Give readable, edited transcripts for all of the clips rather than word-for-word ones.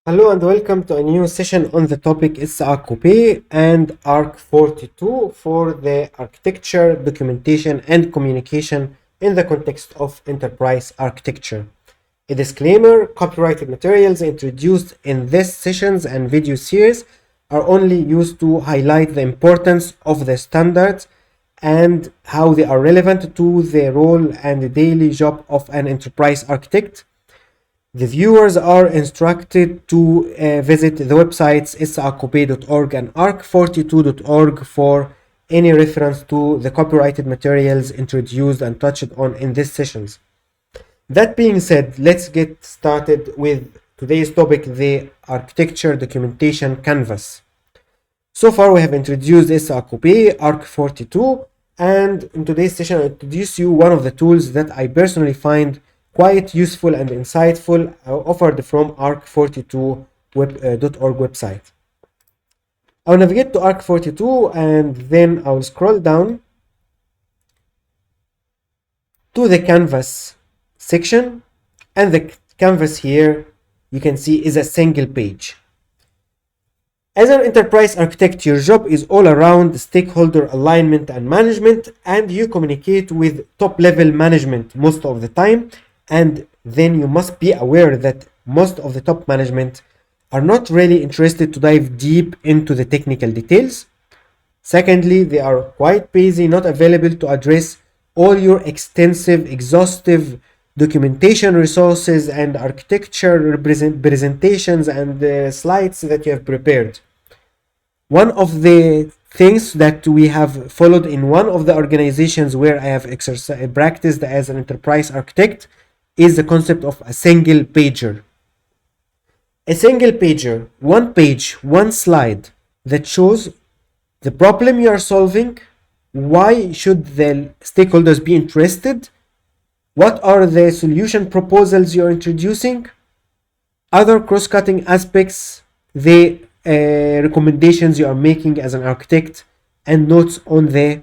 Hello and welcome to a new session on the topic iSAQB and Arc42 for the architecture, documentation, and communication in the context of enterprise architecture. A disclaimer: copyrighted materials introduced in these sessions and video series are only used to highlight the importance of the standards and how they are relevant to the role and the daily job of an enterprise architect. The viewers are instructed to visit the websites iSAQB.org and Arc42.org for any reference to the copyrighted materials introduced and touched on in these sessions. That being said, let's get started with today's topic, the architecture documentation canvas. So far we have introduced iSAQB, Arc42, and in today's session I'll introduce you one of the tools that I personally find quite useful and insightful, offered from Arc42.org website. I'll navigate to Arc42 and then I'll scroll down to the canvas section, and the canvas here you can see is a single page. As an enterprise architect, your job is all around stakeholder alignment and management, and you communicate with top level management most of the time. And then you must be aware that most of the top management are not really interested to dive deep into the technical details. Secondly, they are quite busy, not available to address all your extensive, exhaustive documentation resources and architecture presentations and slides that you have prepared. One of the things that we have followed in one of the organizations where I have practiced as an enterprise architect is the concept of a single pager. A single pager, one page, one slide that shows the problem you are solving, why should the stakeholders be interested, what are the solution proposals you are introducing, other cross-cutting aspects, the recommendations you are making as an architect, and notes on the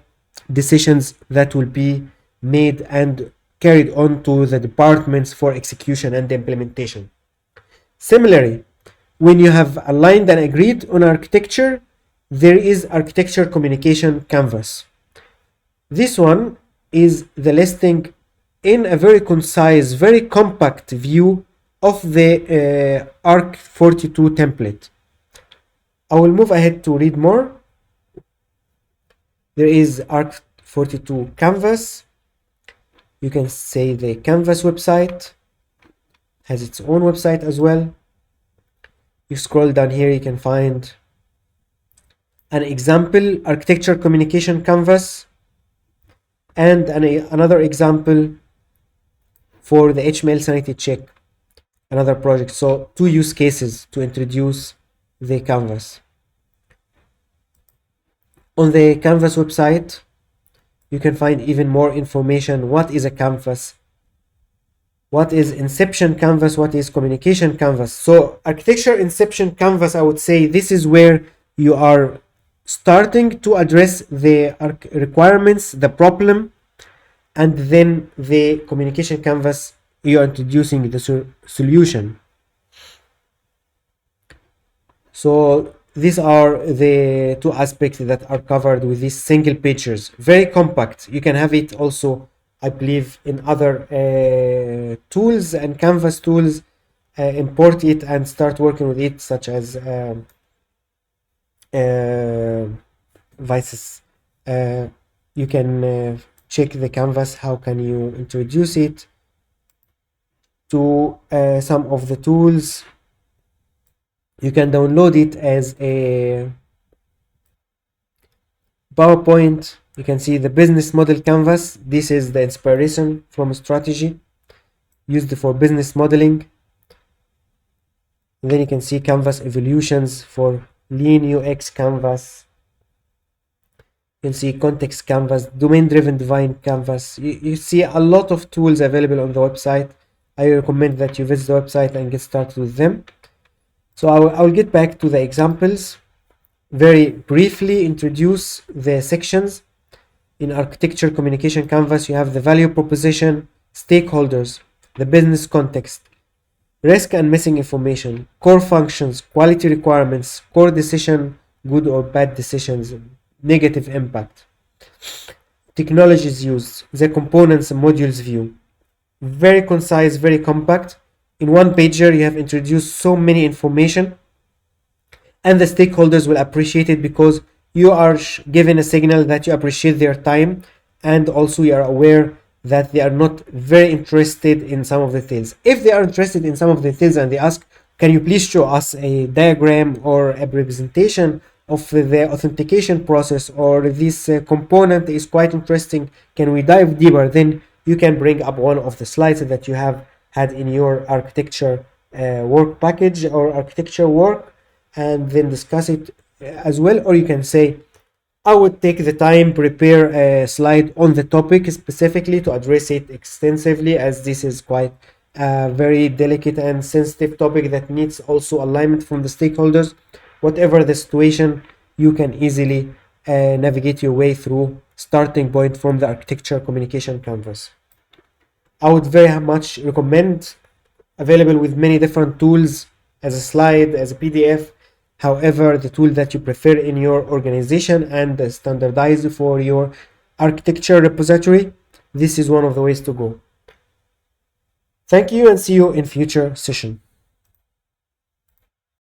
decisions that will be made and carried on to the departments for execution and implementation. Similarly, when you have aligned and agreed on architecture, there is architecture communication canvas. This one is the listing in a very concise, very compact view of the Arc42 template. I will move ahead to read more. There is Arc42 canvas. You can say the canvas website has its own website as well. You scroll down here, you can find an example architecture communication canvas and another example for the HTML sanity check, another project. So two use cases to introduce the canvas. On the canvas website, you can find even more information. What is a canvas? What is inception canvas? What is communication canvas? So architecture inception canvas, I would say this is where you are starting to address the requirements, the problem, and then the communication canvas, you are introducing the solution. So these are the two aspects that are covered with these single pages. Very compact. You can have it also, I believe, in other tools and canvas tools. Import it and start working with it, such as Vices. You can check the canvas. How can you introduce it to some of the tools? You can download it as a PowerPoint. You can see the business model canvas. This is the inspiration from strategy used for business modeling. And then you can see canvas evolutions for lean UX canvas. You can see context canvas, domain driven design canvas. You see a lot of tools available on the website. I recommend that you visit the website and get started with them. So I will get back to the examples. Very briefly introduce the sections. In architecture communication canvas, you have the value proposition, stakeholders, the business context, risk and missing information, core functions, quality requirements, core decision, good or bad decisions, negative impact, technologies used, the components and modules view. Very concise, very compact. In one pager, you have introduced so many information, and the stakeholders will appreciate it because you are given a signal that you appreciate their time, and also you are aware that they are not very interested in some of the details. If they are interested in some of the details and they ask, can you please show us a diagram or a representation of the authentication process, or this component is quite interesting, can we dive deeper, then you can bring up one of the slides that you have had in your architecture work package or architecture work, and then discuss it as well. Or you can say, I would take the time, prepare a slide on the topic specifically to address it extensively, as this is quite a very delicate and sensitive topic that needs also alignment from the stakeholders. Whatever the situation, you can easily navigate your way through starting point from the architecture communication canvas. I would very much recommend, available with many different tools as a slide, as a PDF. However, the tool that you prefer in your organization and standardized for your architecture repository, this is one of the ways to go. Thank you and see you in future session.